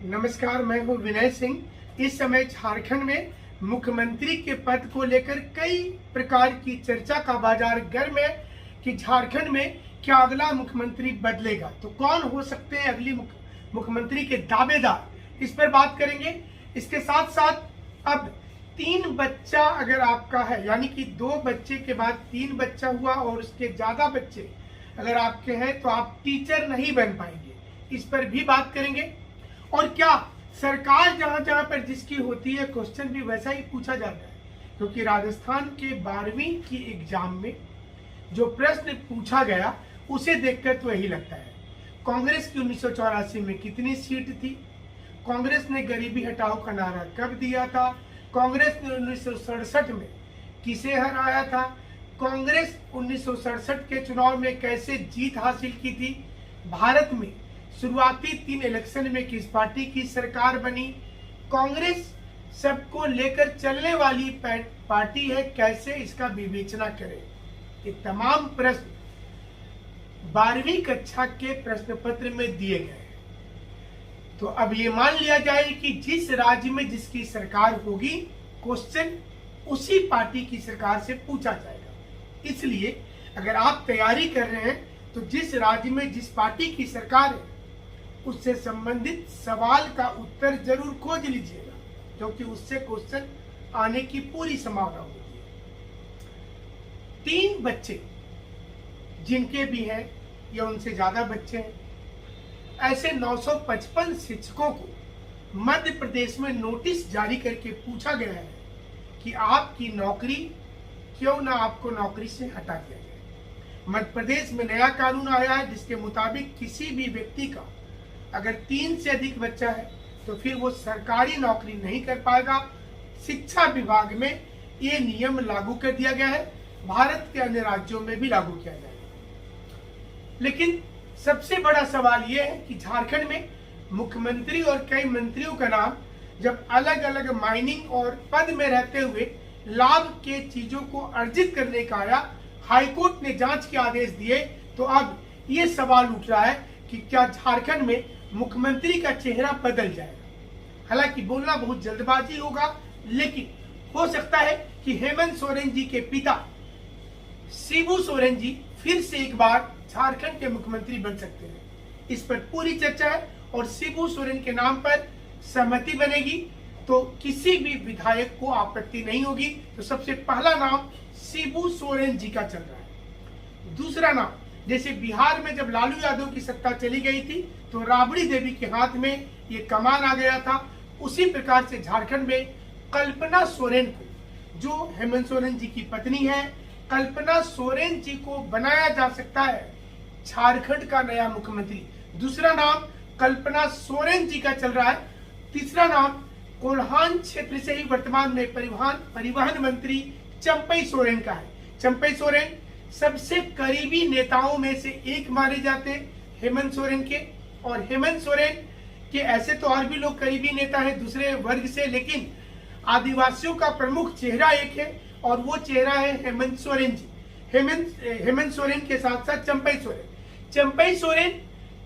नमस्कार, मैं हूं विनय सिंह। इस समय झारखंड में मुख्यमंत्री के पद को लेकर कई प्रकार की चर्चा का बाजार गर्म है कि झारखंड में क्या अगला मुख्यमंत्री बदलेगा, तो कौन हो सकते हैं अगली मुख्यमंत्री के दावेदार, इस पर बात करेंगे। इसके साथ साथ अब 3 बच्चा अगर आपका है, यानी कि 2 बच्चे के बाद 3 बच्चा हुआ और उसके ज्यादा बच्चे अगर आपके हैं तो आप टीचर नहीं बन पाएंगे, इस पर भी बात करेंगे। और क्या सरकार जहां जहां पर जिसकी होती है क्वेश्चन भी वैसा ही पूछा जाता है, क्योंकि राजस्थान के 12वीं की एग्जाम में जो प्रश्न पूछा गया उसे देखकर तो यही लगता है। कांग्रेस की 1984 में कितनी सीट थी, कांग्रेस ने गरीबी हटाओ का नारा कब दिया था, कांग्रेस ने 1967 में किसे हराया था, कांग्रेस 1967 के चुनाव में कैसे जीत हासिल की थी, भारत में शुरुआती 3 इलेक्शन में किस पार्टी की सरकार बनी, कांग्रेस सबको लेकर चलने वाली पार्टी है, कैसे इसका विवेचना करें। ये तमाम प्रश्न 12वीं कक्षा के प्रश्न पत्र में दिए गए हैं। तो अब ये मान लिया जाए कि जिस राज्य में जिसकी सरकार होगी, क्वेश्चन उसी पार्टी की सरकार से पूछा जाएगा। इसलिए अगर आप तैयारी कर रहे हैं तो जिस राज्य में जिस पार्टी की सरकार है उससे संबंधित सवाल का उत्तर जरूर खोज लीजिएगा, क्योंकि उससे क्वेश्चन आने की पूरी संभावना होती है। 3 बच्चे जिनके भी हैं या उनसे ज्यादा बच्चे हैं, ऐसे 955 शिक्षकों को मध्य प्रदेश में नोटिस जारी करके पूछा गया है कि आपकी नौकरी क्यों ना आपको नौकरी से हटा दिया जाए। मध्य प्रदेश में नया कानून आया है जिसके मुताबिक किसी भी व्यक्ति का अगर 3 से अधिक बच्चा है तो फिर वो सरकारी नौकरी नहीं कर पाएगा। शिक्षा विभाग में ये नियम लागू कर दिया गया है, भारत के अन्य राज्यों में भी लागू किया जाएगा। लेकिन सबसे बड़ा सवाल ये है कि झारखंड में मुख्यमंत्री और कई मंत्रियों का नाम जब अलग अलग माइनिंग और पद में रहते हुए लाभ के चीजों को अर्जित करने का आया, हाईकोर्ट ने जांच के आदेश दिए, तो अब ये सवाल उठ रहा है कि क्या झारखंड में मुख्यमंत्री का चेहरा बदल जाएगा। हालांकि बोलना बहुत जल्दबाजी होगा, लेकिन हो सकता है कि हेमंत सोरेन जी के पिता शिबू सोरेन जी फिर से एक बार झारखंड के मुख्यमंत्री बन सकते हैं। इस पर पूरी चर्चा है और शिबू सोरेन के नाम पर सहमति बनेगी तो किसी भी विधायक को आपत्ति नहीं होगी। तो सबसे पहला नाम शिबू सोरेन जी का चल रहा है। दूसरा नाम, जैसे बिहार में जब लालू यादव की सत्ता चली गई थी तो राबड़ी देवी के हाथ में ये कमान आ गया था, उसी प्रकार से झारखंड में कल्पना सोरेन को, जो हेमंत सोरेन जी की पत्नी है, कल्पना सोरेन जी को बनाया जा सकता है झारखंड का नया मुख्यमंत्री। दूसरा नाम कल्पना सोरेन जी का चल रहा है। तीसरा नाम कोल्हान क्षेत्र से ही वर्तमान में परिवहन मंत्री चंपई सोरेन का है। चंपई सोरेन सबसे करीबी नेताओं में से एक माने जाते हैं हेमंत सोरेन के, और हेमंत सोरेन के ऐसे तो और भी लोग करीबी नेता हैं दूसरे वर्ग से, लेकिन आदिवासियों का प्रमुख चेहरा एक है और वो चेहरा है हेमंत सोरेन जी। हेमंत सोरेन के साथ साथ चंपई सोरेन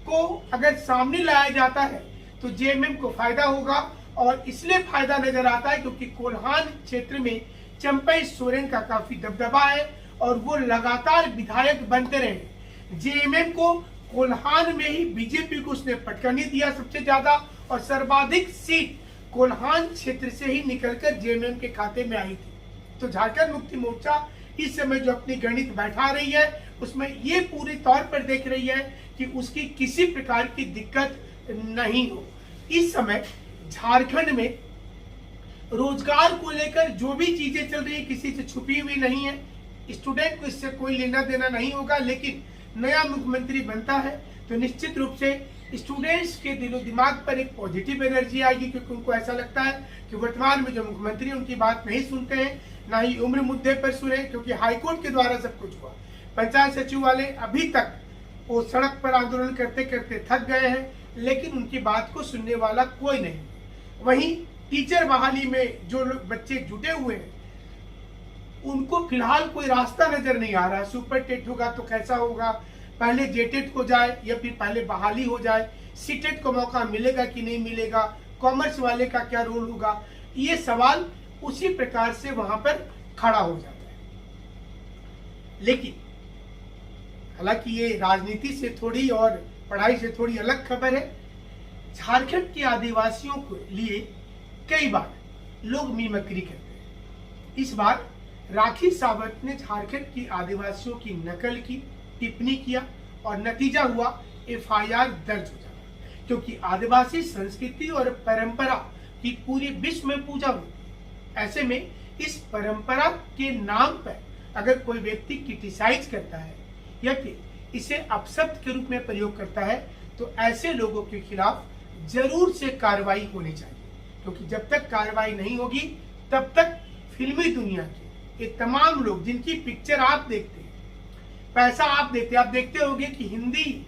को अगर सामने लाया जाता है तो जेएमएम को फायदा होगा, और इसलिए फायदा नजर आता है क्योंकि कोल्हान क्षेत्र में चंपई सोरेन का काफी दबदबा है और वो लगातार विधायक बनते रहे। जेएमएम को कोल्हान में ही बीजेपी को उसने पटकनी दिया सबसे ज्यादा, और सर्वाधिक सीट कोल्हान क्षेत्र से ही निकलकर जेएमएम के खाते में आई थी। तो झारखंड मुक्ति मोर्चा इस समय जो अपनी गणित बैठा रही है उसमें ये पूरी तौर पर देख रही है कि उसकी किसी प्रकार की दिक्कत नहीं हो। इस समय झारखंड में रोजगार को लेकर जो भी चीजें चल रही है किसी से छुपी हुई नहीं है, स्टूडेंट को इससे कोई लेना देना नहीं होगा। लेकिन नया मुख्यमंत्री बनता है तो निश्चित रूप से स्टूडेंट्स के दिलो दिमाग पर एक पॉजिटिव एनर्जी आएगी, क्योंकि उनको ऐसा लगता है कि वर्तमान में जो मुख्यमंत्री उनकी बात नहीं सुनते हैं, ना ही उम्र मुद्दे पर सुने, क्योंकि हाईकोर्ट के द्वारा सब कुछ हुआ। पंचायत सचिव वाले अभी तक वो सड़क पर आंदोलन करते करते थक गए हैं, लेकिन उनकी बात को सुनने वाला कोई नहीं। वहीं टीचर बहाली में जो लोग बच्चे जुटे हुए हैं उनको फिलहाल कोई रास्ता नजर नहीं आ रहा। सुपर टेट होगा तो कैसा होगा, पहले जेटेट हो जाए या फिर पहले बहाली हो जाए, सीटेट को मौका मिलेगा कि नहीं मिलेगा, कॉमर्स वाले का क्या रोल होगा, ये सवाल उसी प्रकार से वहां पर खड़ा हो जाता है। लेकिन हालांकि ये राजनीति से थोड़ी और पढ़ाई से थोड़ी अलग खबर है। झारखंड के आदिवासियों को लिए कई बार लोग मिमिक्री करते हैं। इस बार राखी सावंत ने झारखंड की आदिवासियों की नकल की, टिप्पणी किया और नतीजा हुआ एफआईआर दर्ज हो जाना, क्योंकि आदिवासी संस्कृति और परंपरा की पूरी विश्व में पूजा हुई। ऐसे में इस परंपरा के नाम पर अगर कोई व्यक्ति क्रिटिसाइज करता है या फिर इसे अपशब्द के रूप में प्रयोग करता है तो ऐसे लोगों के खिलाफ जरूर से कार्रवाई होनी चाहिए, क्योंकि जब तक कार्रवाई नहीं होगी तब तक फिल्मी दुनिया के ये तमाम लोग जिनकी पिक्चर आप देखते हैं, पैसा आप देते हैं, आप देखते होंगे कि हिंदी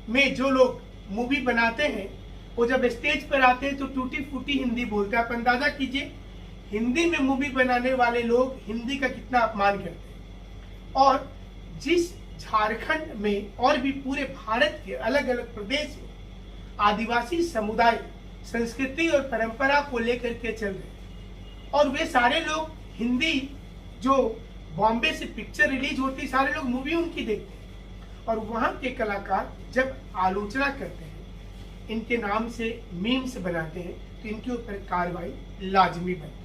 में जो लोग मूवी बनाते हैं वो जब स्टेज पर आते हैं तो टूटी फूटी हिंदी बोलते हैं। आप अंदाजा कीजिए हिंदी में मूवी बनाने वाले लोग हिंदी का कितना अपमान करते हैं। और जिस झारखंड में और भी पूरे भारत के अलग अलग प्रदेश में आदिवासी समुदाय संस्कृति और परंपरा को लेकर के चल रहे हैं, और वे सारे लोग हिंदी जो बॉम्बे से पिक्चर रिलीज होती, सारे लोग मूवी उनकी देखते हैं, और वहां के कलाकार जब आलोचना करते हैं, इनके नाम से मीम्स बनाते हैं, तो इनके ऊपर कार्रवाई लाजमी बनती है।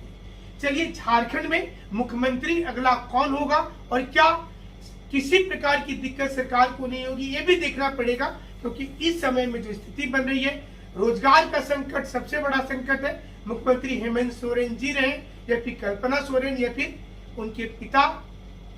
चलिए, झारखंड में मुख्यमंत्री अगला कौन होगा और क्या किसी प्रकार की दिक्कत सरकार को नहीं होगी, ये भी देखना पड़ेगा, क्योंकि इस समय में जो स्थिति बन रही है, रोजगार का संकट सबसे बड़ा संकट है। मुख्यमंत्री हेमंत सोरेन जी रहे या फिर कल्पना सोरेन या फिर उनके पिता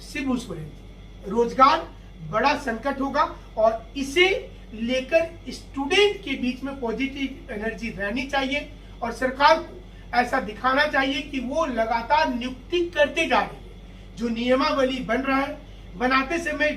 शिबू सोरेन जी, रोजगार बड़ा संकट होगा और इसे लेकर स्टूडेंट के बीच में पॉजिटिव एनर्जी रहनी चाहिए और सरकार को ऐसा दिखाना चाहिए कि वो लगातार नियुक्ति करते जा रही है। जो नियमावली बन रहा है, बनाते समय